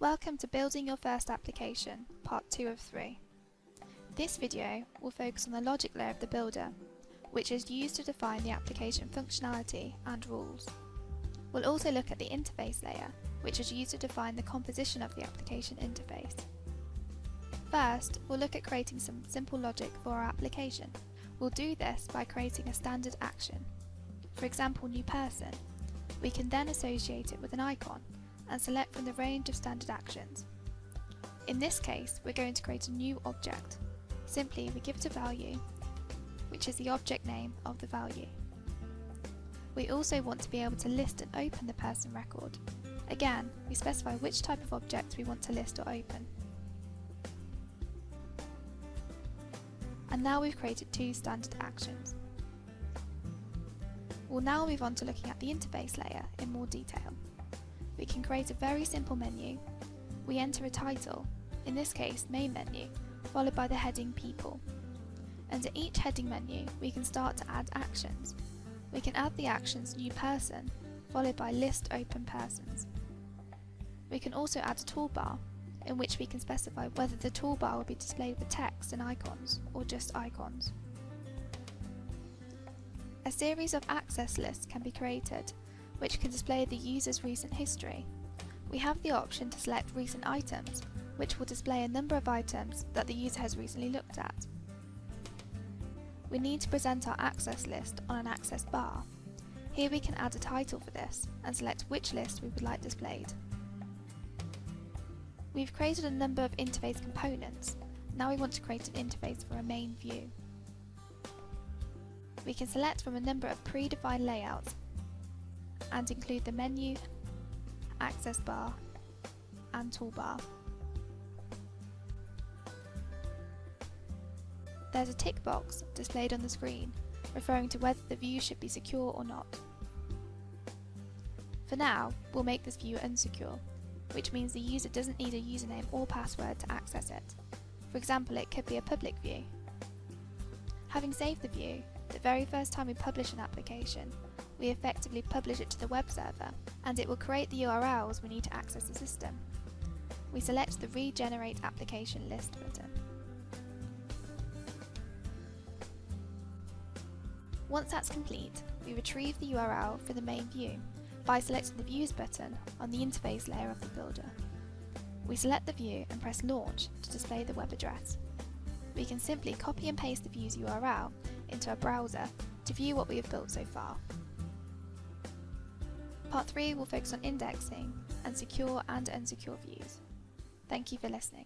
Welcome to Building Your First Application, Part 2 of 3. This video will focus on the logic layer of the builder, which is used to define the application functionality and rules. We'll also look at the interface layer, which is used to define the composition of the application interface. First, we'll look at creating some simple logic for our application. We'll do this by creating a standard action. For example, new person. We can then associate it with an icon and select from the range of standard actions. In this case, we're going to create a new object. Simply, we give it a value, which is the object name of the value. We also want to be able to list and open the person record. Again, we specify which type of object we want to list or open. And now we've created two standard actions. We'll now move on to looking at the interface layer in more detail. We can create a very simple menu. We enter a title, in this case main menu, followed by the heading people. Under each heading menu we can start to add actions. We can add the actions new person, followed by list open persons. We can also add a toolbar, in which we can specify whether the toolbar will be displayed with text and icons, or just icons. A series of access lists can be created, which can display the user's recent history. We have the option to select recent items, which will display a number of items that the user has recently looked at. We need to present our access list on an access bar. Here we can add a title for this and select which list we would like displayed. We've created a number of interface components. Now we want to create an interface for a main view. We can select from a number of predefined layouts and include the menu, access bar and toolbar. There's a tick box displayed on the screen referring to whether the view should be secure or not. For now, we'll make this view unsecure, which means the user doesn't need a username or password to access it. For example, it could be a public view. Having saved the view, the very first time we publish an application, we effectively publish it to the web server, and it will create the URLs we need to access the system. We select the Regenerate Application List button. Once that's complete, we retrieve the URL for the main view by selecting the Views button on the interface layer of the builder. We select the view and press Launch to display the web address. We can simply copy and paste the view's URL into a browser to view what we have built so far. Part 3 will focus on indexing and secure and unsecure views. Thank you for listening.